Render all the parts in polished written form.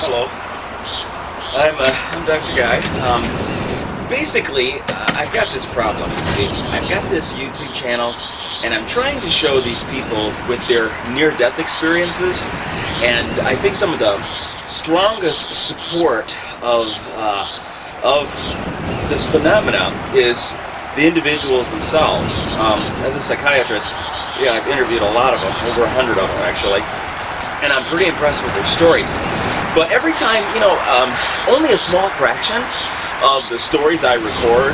Hello. I'm Dr. Guy. Basically, I've got this problem. See, I've got this YouTube channel, and I'm trying to show these people with their near-death experiences, and I think some of the strongest support of this phenomena is the individuals themselves. As a psychiatrist, I've interviewed a lot of them, over 100 of them actually, and I'm pretty impressed with their stories. But every time, only a small fraction of the stories I record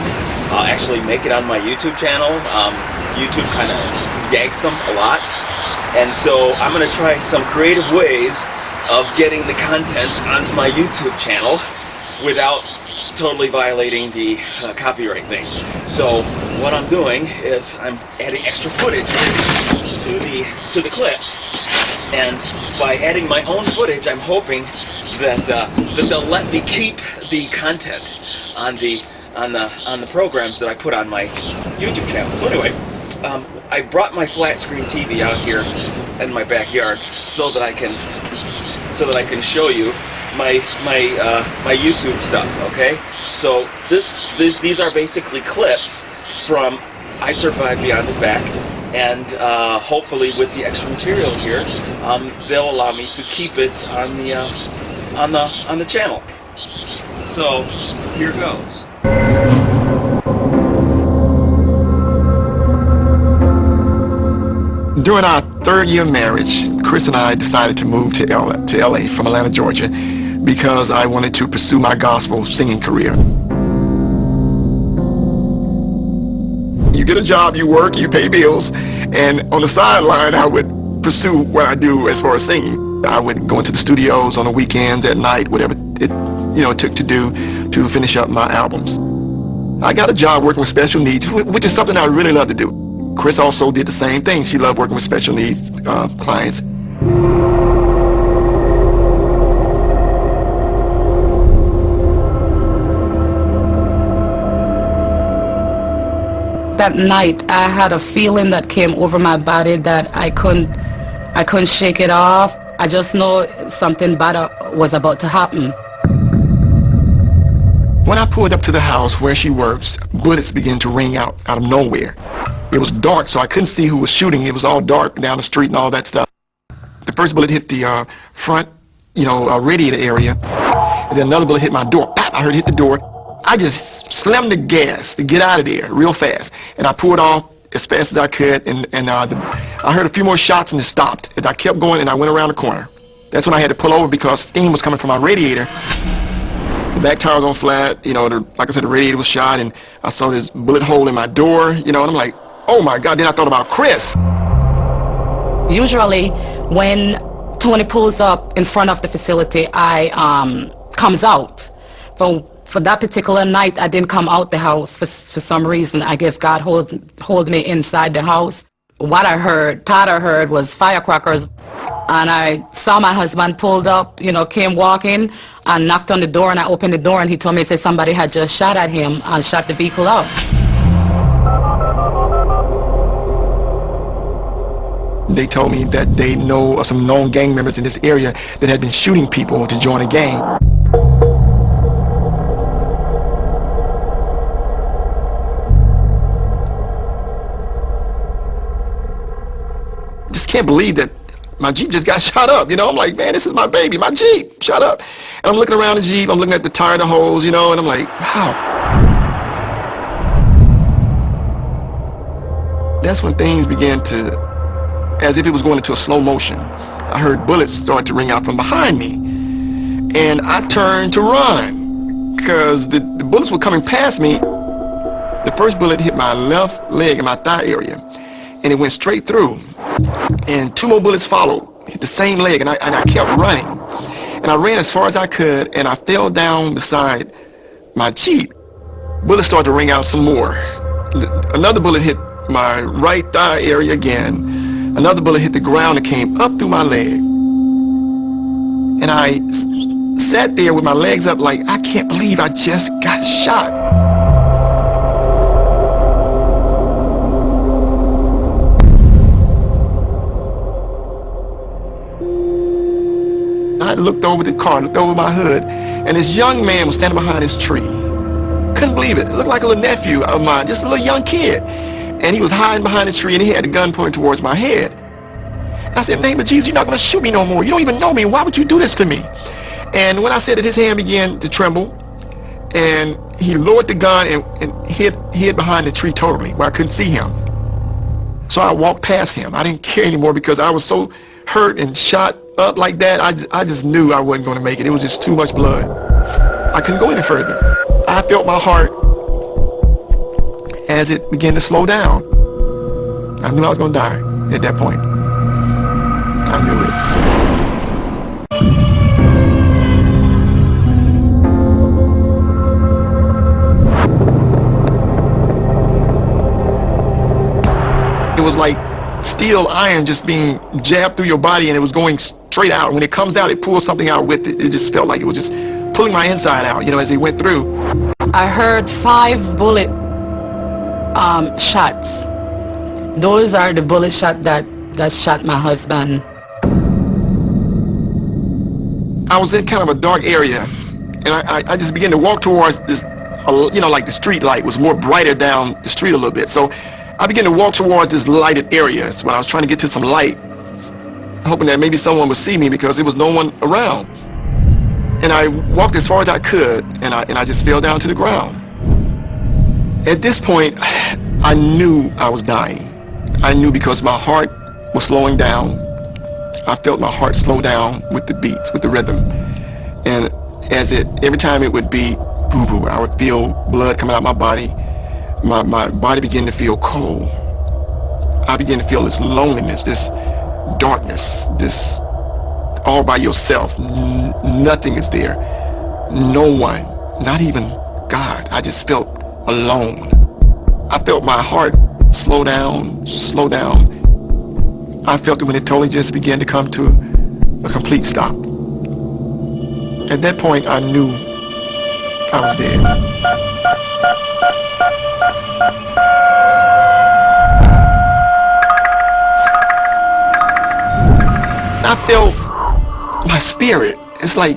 actually make it on my YouTube channel. YouTube kind of yanks them a lot, and so I'm going to try some creative ways of getting the content onto my YouTube channel without totally violating the copyright thing. So what I'm doing is I'm adding extra footage to the clips, and by adding my own footage, I'm hoping that they'll let me keep the content on the programs that I put on my YouTube channel. So anyway, I brought my flat screen TV out here in my backyard so that I can show you my YouTube stuff. Okay, so these are basically clips from I Survived Beyond the Back, and hopefully with the extra material here, they'll allow me to keep it on the channel. So here goes. During our third year of marriage, Chris and I decided to move to LA from Atlanta, Georgia, because I wanted to pursue my gospel singing career. You get a job, you work, you pay bills, and on the sideline I would pursue what I do as far as singing. I would go into the studios on the weekends, at night, whatever it took to do to finish up my albums. I got a job working with special needs, which is something I really love to do. Chris also did the same thing. She loved working with special needs clients. That night, I had a feeling that came over my body that I couldn't shake it off. I just know something bad was about to happen. When I pulled up to the house where she works, bullets began to ring out of nowhere. It was dark, so I couldn't see who was shooting. It was all dark down the street and all that stuff. The first bullet hit the front, radiator area, and then another bullet hit my door. Pop! I heard it hit the door. I just slammed the gas to get out of there real fast, and I pulled off as fast as I could, and I heard a few more shots and it stopped. And I kept going, and I went around the corner. That's when I had to pull over because steam was coming from my radiator. The back tire was on flat, like I said, the radiator was shot, and I saw this bullet hole in my door, and I'm like, oh my God. Then I thought about Chris. Usually when Tony pulls up in front of the facility, I comes out. For that particular night, I didn't come out the house for some reason. I guess God hold me inside the house. What I thought I heard was firecrackers, and I saw my husband pulled up, came walking and knocked on the door, and I opened the door, and he told me, he said somebody had just shot at him and shot the vehicle out. They told me that they know of some known gang members in this area that had been shooting people to join a gang. Just can't believe that my Jeep just got shot up, I'm like, man, this is my baby, my Jeep, shut up. And I'm looking around the Jeep, I'm looking at the tire, the holes, and I'm like, wow. That's when things began to, as if it was going into a slow motion. I heard bullets start to ring out from behind me, and I turned to run because the bullets were coming past me. The first bullet hit my left leg and my thigh area, and it went straight through. And two more bullets followed, hit the same leg, and I kept running. And I ran as far as I could, and I fell down beside my Jeep. Bullets started to ring out some more. Another bullet hit my right thigh area again. Another bullet hit the ground and came up through my leg. And I sat there with my legs up like, I can't believe I just got shot. I looked over the car, looked over my hood, and this young man was standing behind this tree. Couldn't believe it. It looked like a little nephew of mine, just a little young kid. And he was hiding behind the tree, and he had a gun pointed towards my head. I said, in the name of Jesus, you're not going to shoot me no more. You don't even know me. Why would you do this to me? And when I said it, his hand began to tremble, and he lowered the gun and hid behind the tree totally, where I couldn't see him. So I walked past him. I didn't care anymore because I was so hurt and shot up like that. I just knew I wasn't going to make it. It was just too much blood. I couldn't go any further. I felt my heart as it began to slow down. I knew I was going to die at that point. I knew it. It was like steel iron just being jabbed through your body, and it was going straight out. When it comes out, it pulls something out with it. It just felt like it was just pulling my inside out, as it went through. I heard 5 bullet shots. Those are the bullet shots that shot my husband. I was in kind of a dark area, and I just began to walk towards this, like the street light was more brighter down the street a little bit. So I began to walk towards this lighted area when I was trying to get to some light, hoping that maybe someone would see me because there was no one around. And I walked as far as I could, and I just fell down to the ground. At this point, I knew I was dying. I knew because my heart was slowing down. I felt my heart slow down with the beats, with the rhythm. And every time it would beat, boo-boo, I would feel blood coming out of my body. My body began to feel cold. I began to feel this loneliness, this darkness, this all by yourself. Nothing is there. No one, not even God. I just felt alone. I felt my heart slow down, slow down. I felt it when it totally just began to come to a complete stop. At that point, I knew I was dead. I felt my spirit. It's like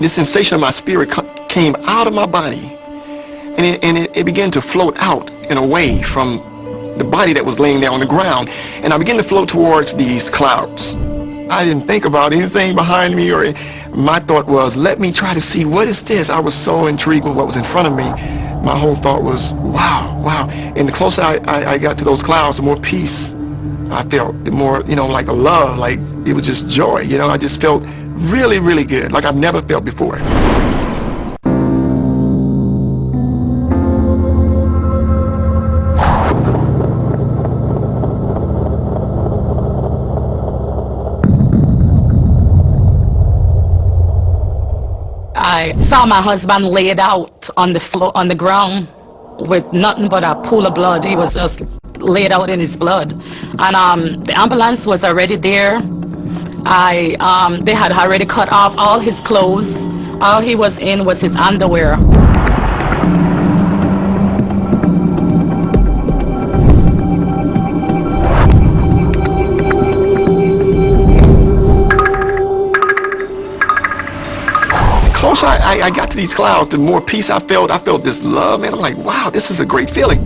this sensation of my spirit came out of my body, and it began to float out and away from the body that was laying there on the ground, and I began to float towards these clouds. I didn't think about anything behind me, or my thought was, let me try to see what is this. I was so intrigued with what was in front of me. My whole thought was, wow, wow. And the closer I got to those clouds, the more peace I felt, the more, like a love, like it was just joy. I just felt really, really good, like I've never felt before. I saw my husband laid out on the floor, on the ground, with nothing but a pool of blood. He was just laid out in his blood, and the ambulance was already there. They had already cut off all his clothes. All he was in was his underwear. The closer I got to these clouds, the more peace I felt. I felt this love, man. I'm like, wow, this is a great feeling.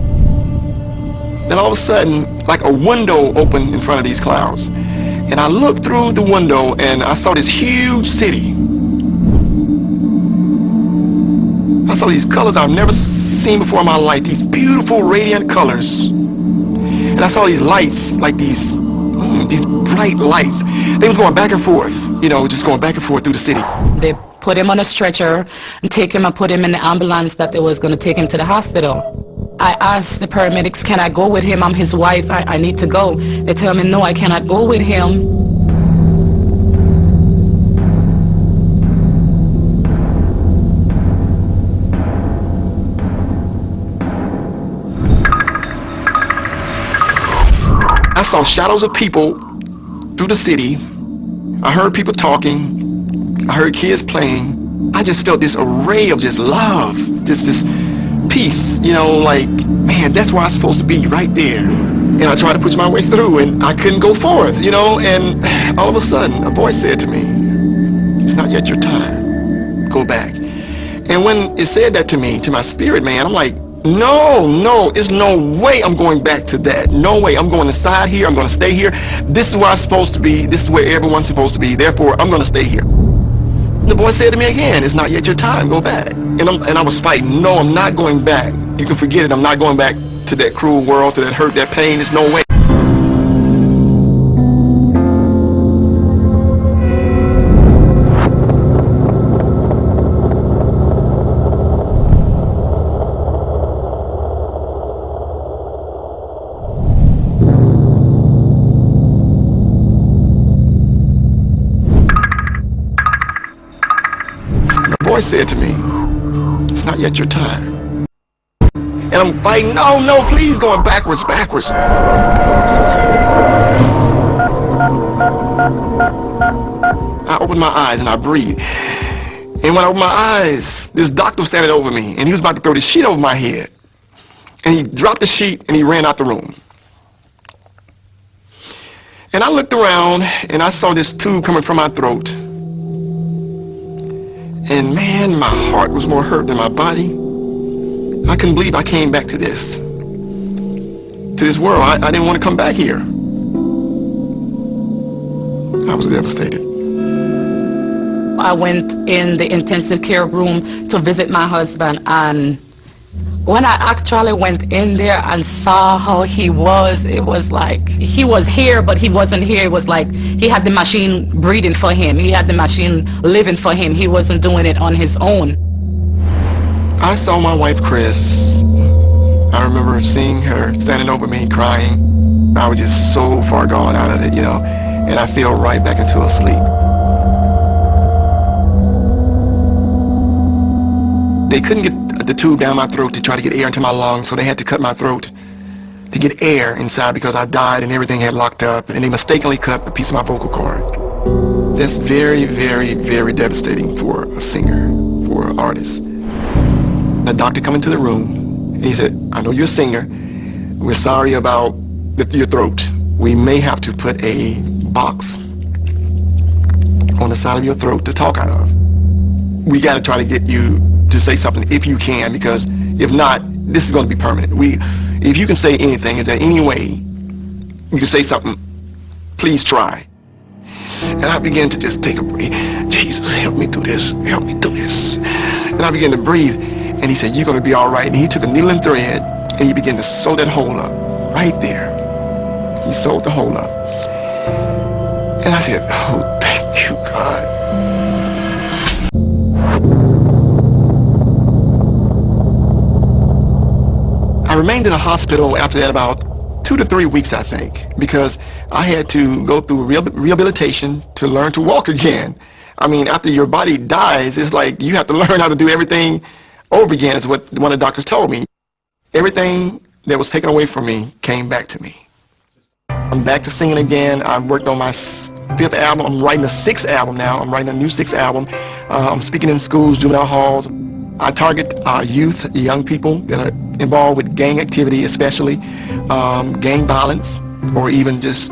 Then all of a sudden, like a window opened in front of these clouds. And I looked through the window and I saw this huge city. I saw these colors I've never seen before in my life, these beautiful radiant colors. And I saw these lights, like these bright lights. They was going back and forth, just going back and forth through the city. They put him on a stretcher and take him and put him in the ambulance that they was going to take him to the hospital. I asked the paramedics, can I go with him? I'm his wife. I need to go. They tell me, no, I cannot go with him. I saw shadows of people through the city. I heard people talking. I heard kids playing. I just felt this array of just love, this peace, like, man, that's where I'm supposed to be, right there. And I tried to push my way through, and I couldn't go forth, and all of a sudden, a voice said to me, it's yet your time. Go back. And when it said that to me, to my spirit man, I'm like, no, there's no way I'm going back to that. No way. I'm going inside here. I'm going to stay here. This is where I'm supposed to be. This is where everyone's supposed to be. Therefore, I'm going to stay here. The voice said to me again, it's not yet your time. Go back. And I was fighting. No, I'm not going back. You can forget it. I'm not going back to that cruel world, to that hurt, that pain. There's no way. The voice said to me, it's not yet your time. And I'm fighting, no, please, going backwards. I opened my eyes and I breathed. And when I opened my eyes, this doctor was standing over me, and he was about to throw the sheet over my head. And he dropped the sheet and he ran out the room. And I looked around and I saw this tube coming from my throat. And man, my heart was more hurt than my body. I couldn't believe I came back to this world. I didn't want to come back here. I was devastated. I went in the intensive care room to visit my husband, and when I actually went in there and saw how he was, it was like he was here, but he wasn't here. It was like he had the machine breathing for him. He had the machine living for him. He wasn't doing it on his own. I saw my wife, Chris. I remember seeing her standing over me crying. I was just so far gone out of it, and I fell right back into a sleep. They couldn't get the tube down my throat to try to get air into my lungs, so they had to cut my throat to get air inside because I died and everything had locked up, and they mistakenly cut a piece of my vocal cord. That's very, very, very devastating for a singer, for an artist. The doctor come into the room, and he said, I know you're a singer. We're sorry about your throat. We may have to put a box on the side of your throat to talk out of. We got to try to get you to say something if you can, because if not, this is going to be permanent. If you can say anything, is there any way you can say something, please try. And I began to just take a breath. Jesus, help me through this. Help me through this. And I began to breathe. And he said, you're going to be all right. And he took a needle and thread, and he began to sew that hole up right there. He sewed the hole up. And I said, oh, thank you, God. I remained in the hospital after that about 2 to 3 weeks, I think, because I had to go through rehabilitation to learn to walk again. I mean, after your body dies, it's like you have to learn how to do everything over again, is what one of the doctors told me. Everything that was taken away from me came back to me. I'm back to singing again. I've worked on my 5th album. I'm writing a 6th album now. I'm writing a new 6th album. I'm speaking in schools, juvenile halls. I target youth, young people that are involved with gang activity, especially gang violence, or even just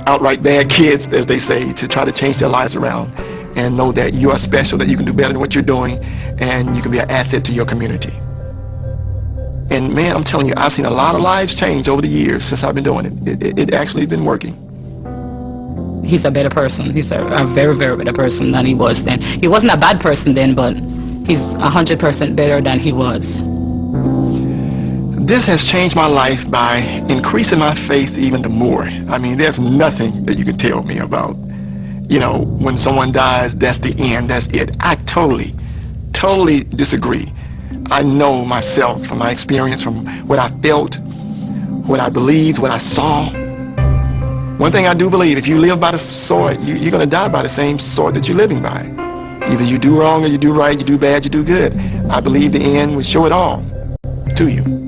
outright bad kids, as they say, to try to change their lives around and know that you are special, that you can do better than what you're doing, and you can be an asset to your community. And man, I'm telling you, I've seen a lot of lives change over the years since I've been doing it. It actually been working. He's a better person. He's a very, very better person than he was then. He wasn't a bad person then, but he's 100% better than he was. This has changed my life by increasing my faith even more. I mean, there's nothing that you can tell me about, when someone dies, that's the end, that's it. I totally disagree. I know myself from my experience, from what I felt, what I believed, what I saw. One thing I do believe, if you live by the sword, you're going to die by the same sword that you're living by. Either you do wrong or you do right, you do bad, you do good. I believe the end will show it all to you.